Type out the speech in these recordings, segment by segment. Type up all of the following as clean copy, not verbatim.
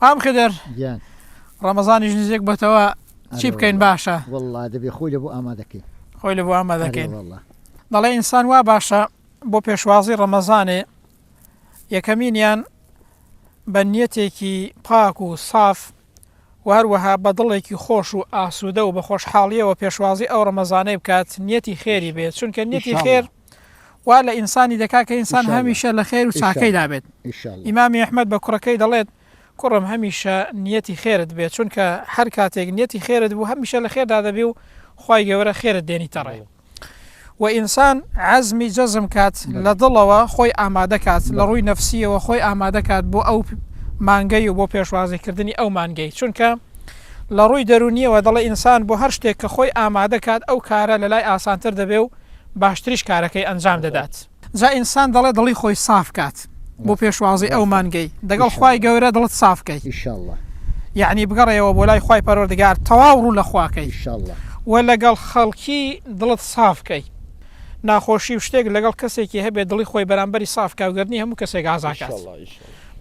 قام خدر گیان ڕەمەزانیش نزیک بەتەوە چی بکەین باشە؟ والله دەبێ خۆی لە بۆ ئامادەکەی خۆی لە بۆ ئەمە دەکەین. والله دەڵێ ئینسان وا باشە بۆ پێشوازی ڕەمەزانێ یەکەمینیان بە نیەتێکی پاک و ساف و هەروەها بە دڵێکی خۆش و ئاسوودە و بە خۆشحاڵیەوە پێشوازی ئەو ڕەمەزانەی بکات نیەتی خێری بێت چونکە نیەتی خێر وا لە ئینسانی دەکا کە ئینسان هەمیشە لە خێر و چاکەی دابێت. ئیمامی ئەحمەد بە کوڕەکەی دەڵێت کوڕم هەمیشە نیەتی خێرت بێت چونکە هەر کاتێک نیەتی خێرت بوو هەمیشە لە خێردا دەبێ و خوای گەورە خێرت دێنی تەڕێ و ئینسان عەزمی جەزم کات لە دڵەوە خۆی ئامادە کات لە ڕووی نەفسیەوە خۆی ئامادە کات بۆ ئەو مانگەی و بۆ پێشوازیکردنی ئەو مانگەی چونکە لە ڕووی دەرونیەوە دەڵێ ئینسان بۆ هەر شتێک کە خۆی ئامادە کات ئەو کارە لە لای ئاسانتر دەبێ و باشتریش کارەکەی ئەنجام دەدات. جا ئینسان دەڵێ دڵی خۆی صاف کات بۆ پێشوازی ئەو مانگەی دەگەڵ خوای گەورە دڵت صافکەی ئینشاءالله یعنی بگەڕێەوە بۆ لای خوای پەروەردگار تەواو ڕوو لە خواکەی ئینشاءالله و لەگەڵ خەڵکی دڵت صافکەی ناخۆشی و شتێک لەگەڵ کەسێکی هەبێت دڵی خۆی بەرامبەری صاف کاوگەرنی هەموو کەسێک ئازاکات.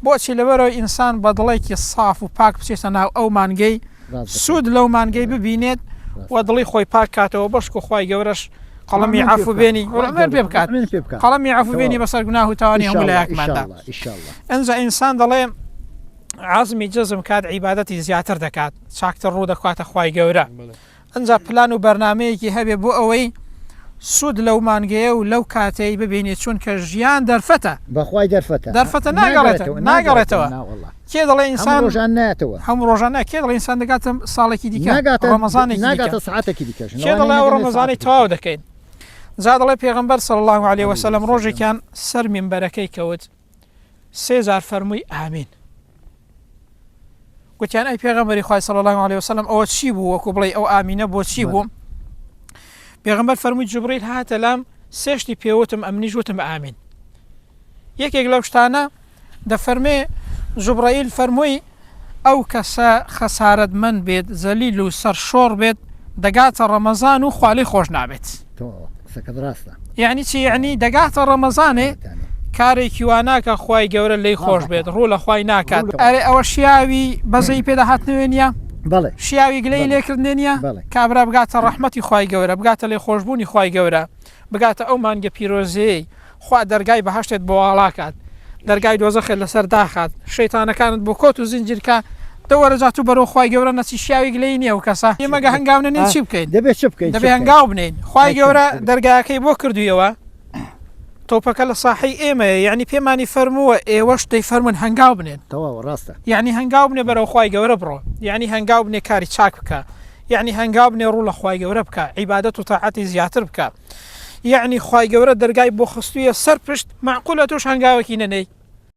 بۆچی لەبەرەوە ئینسان بە دڵێکی صاف و پاک بچێتە ناو ئەو مانگەی سوود لەو مانگەی ببینێت و دڵی خۆی پاک کاتەوە بەشک و خوای گەورەش قەڵەمی عەفو بێنی پێ بکات قەڵەمی عەفو بێنی بەسەر گوناه و تاوانی هەموو لایەکماندا. ئەنجا ئینسان دەڵێ عەزمی جەزم کات عیبادەتی زیاتر دەکات چاکتر ڕوو دەکاتە خوای گەورە. ئەنجا پلان و بەرنامەیەکی هەبێ بۆ ئەوەی سوود لەو مانگەیە و لەو کاتەی ببینێت چونکە ژیان دەرفەتە بەخوای دەرفەتە ناگەڕێتەوە کێ دەڵێ ئینسان ڕۆژان ناتەوە هەموو ڕۆژانە کێ دەڵێ ئینسان دەگاتم ساڵێکی دیکە ڕەمەزانێکی ناگاتە ساعتێکی دیکەش کێ دەڵێ ئەو ڕەمەزانەی تەواو دەکەین. جا دەڵێ پێغەمبەر صلی الله علیه وسلم ڕۆژێکیان سەر مینبەرەکەی کەوت 3000 فەرمووی ئامین گوتیان ئەی پێغەمبەری خوای صلی الله علیه وسلم ئەوە چی بوو وەکو بڵێ ئەو ئامینە بۆ چی بوو؟ پێغەمبەر فەرمووی جوبرەیل هاتە لام سێشتی پێوتم ئەمنیش وتم ئامین. یەکێک لەو شتانە دەفەرمێ جوبرەیل فەرمووی ئەو کەسە خەسارەتمەند بێت زەلیل و سەرشۆڕ بێت دەگاتە ڕەمەزان و خوا لێی خۆش نابێت. یعنی چی؟ یعنی دەگاتە ڕەمەزانێ کارێکی وا ناکە خوای گەورە لێی خۆش بێت ڕوو لە خوای ناکات. ئەرێ ئەوە شیاوی بەزەی پێداهاتنوێ نیە شیاوی گلەی لێکردنێ نیە کابرا بگاتە ڕەحمەتی خوای گەورە بگاتە لێ خۆشببوونی خوای گەورە بگاتە ئەو مانگە پیرۆزەیەی خوا دەرگای بەهەشتێت بۆ واڵاکات دەرگای دۆزەخێت لەسەر داخات شەیتانەکانت بۆ کۆت و زنجیرکە دەوەرەجات و بەرەو خوای گەورە نەچی شیاوی گلەی نییە و کەسە ئێمەگە هەنگاونێن چی بکەین دەبێ هەنگاو بنین خوای گەورە دەرگایەکەی بۆ کردوویەوە تۆپەکە لە ساحی ئێمەیە یعنی پێمانی فەرمووە ئێوەش دەی فەرمون هەنگاو بنێن ڕاستە یعنی هەنگاو بنێ بەرەو خوای گەورە بڕۆ یعنی هەنگاو بنێ کاری چاک بکە یعنی هەنگاو بنێ ڕوو لە خوای گەورە بکە عیبادەت و تاعەتی زیاتر بکە یعنی خوای گەورە دەرگای بۆ خستوویە سەر پشت معقولە تۆش هەنگاوێکی نەنەی